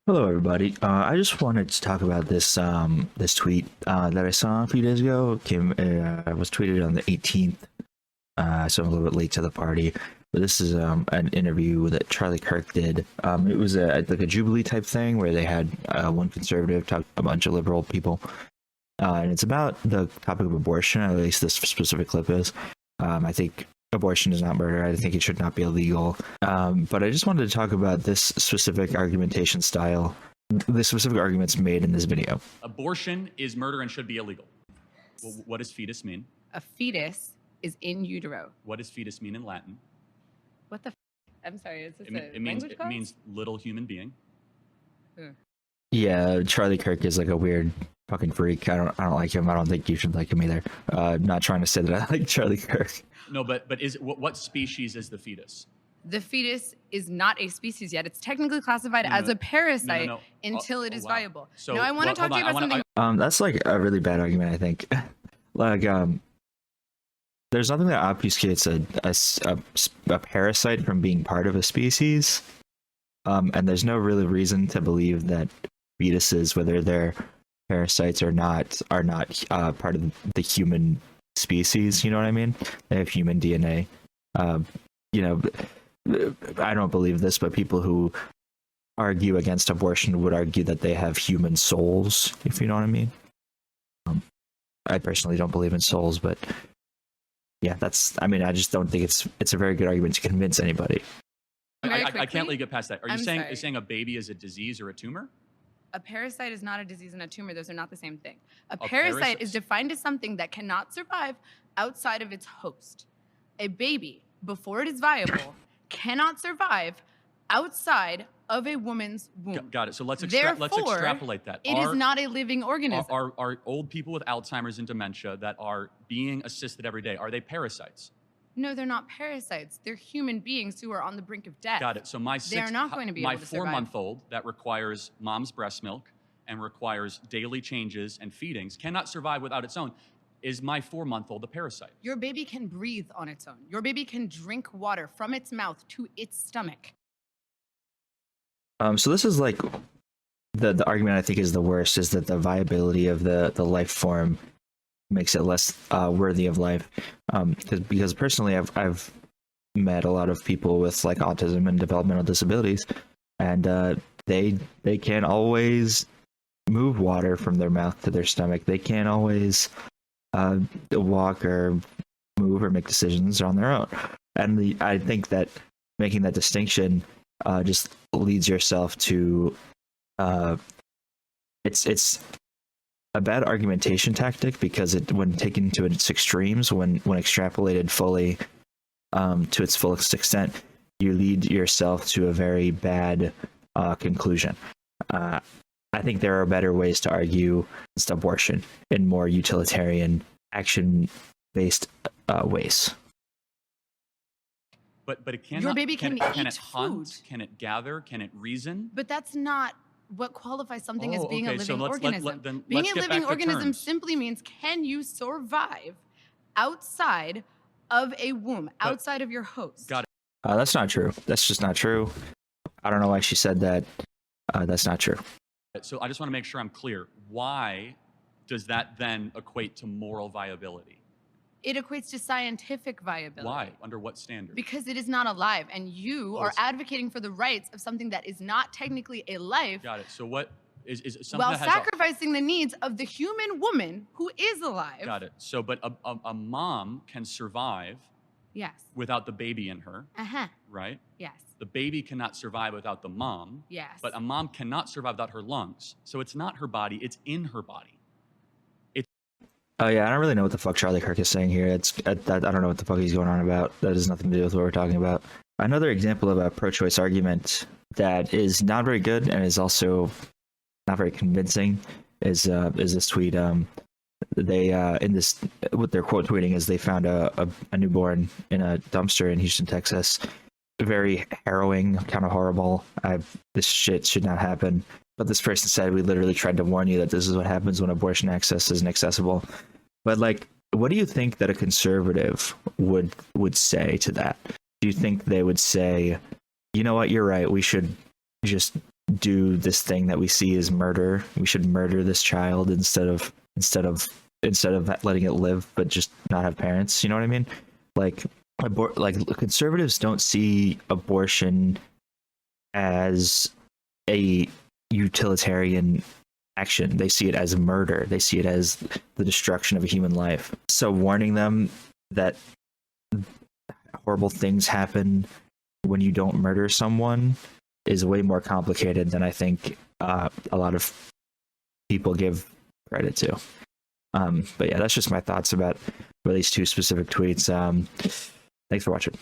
Hello, everybody. I just wanted to talk about this tweet that I saw a few days ago. Was tweeted on the 18th, so I'm a little bit late to the party. But this is an interview that Charlie Kirk did. It was like a Jubilee type thing where they had one conservative talk to a bunch of liberal people, and it's about the topic of abortion. At least this specific clip is. I think abortion is not murder. I think it should not be illegal. But I just wanted to talk about this specific argumentation style, the specific arguments made in this video. Abortion is murder and should be illegal. Well, what does fetus mean? A fetus is in utero. What does fetus mean in Latin? What the? I'm sorry. Is this It means little human being. Yeah, Charlie Kirk is like a weird fucking freak. I don't like him. I don't think you should like him either. Not trying to say that I like Charlie Kirk. No, but what species is the fetus? The fetus is not a species yet. It's technically classified as a parasite until it is wow. viable. So, now I want to talk to you about something. That's like a really bad argument, I think. There's nothing that obfuscates a parasite from being part of a species. And there's no really reason to believe that fetuses, whether they're parasites or not, are not part of the human species. You know what I mean? They have human DNA. I don't believe this, but people who argue against abortion would argue that they have human souls, if you know what I mean. I personally don't believe in souls, but yeah, I just don't think it's a very good argument to convince anybody. I can't let you get past that. Are you sorry. saying a baby is a disease or a tumor? A parasite is not a disease and a tumor. Those are not the same thing. A parasite is defined as something that cannot survive outside of its host. A baby, before it is viable, cannot survive outside of a woman's womb. Got it. So let's Therefore, extrapolate that. It is not a living organism. Are old people with Alzheimer's and dementia that are being assisted every day, are they parasites? No, they're not parasites. They're human beings who are on the brink of death. Got it. So they're not going to be able to survive. 4-month-old that requires mom's breast milk and requires daily changes and feedings cannot survive without its own. Is my 4-month-old a parasite? Your baby can breathe on its own. Your baby can drink water from its mouth to its stomach. So this is like the argument I think is the worst, is that the viability of the life form makes it less worthy of life. Because personally, I've met a lot of people with like autism and developmental disabilities, and they can't always move water from their mouth to their stomach. They can't always walk or move or make decisions on their own. And I think that making that distinction just leads yourself to it's a bad argumentation tactic, because when taken to its extremes, when extrapolated fully to its fullest extent, you lead yourself to a very bad conclusion. I think there are better ways to argue against abortion in more utilitarian, action-based ways. But it cannot. Your baby can it eat hunt? food. Can it gather? Can it reason? But that's not what qualifies something as being a living let's organism. get Being a back living to organism terms. simply means, can you survive outside of a womb, outside of your host? Got it. That's not true. That's just not true. I don't know why she said that. That's not true. So I just want to make sure I'm clear. Why does that then equate to moral viability? It equates to scientific viability. Why? Under what standard? Because it is not alive, and you are advocating for the rights of something that is not technically a life. Got it. So what is something while that has sacrificing the needs of the human woman who is alive. Got it. So, but a mom can survive Yes. without the baby in her, right? Yes. The baby cannot survive without the mom. Yes. But a mom cannot survive without her lungs. So it's not her body, it's in her body. Oh yeah, I don't really know what the fuck Charlie Kirk is saying here. I don't know what the fuck he's going on about. That has nothing to do with what we're talking about. Another example of a pro-choice argument that is not very good and is also not very convincing is this tweet. They in this, what they're quote tweeting is, they found a newborn in a dumpster in Houston, Texas. Very harrowing, kind of horrible. This shit should not happen. But this person said, we literally tried to warn you that this is what happens when abortion access isn't accessible. But like, what do you think that a conservative would say to that? Do you think they would say, you know what, you're right, we should just do this thing that we see as murder. We should murder this child instead of letting it live, but just not have parents. You know what I mean? Like conservatives don't see abortion as a utilitarian action. They see it as murder. They see it as the destruction of a human life. So warning them that horrible things happen when you don't murder someone is way more complicated than I think a lot of people give credit to. But yeah, that's just my thoughts about these two specific tweets. Thanks for watching.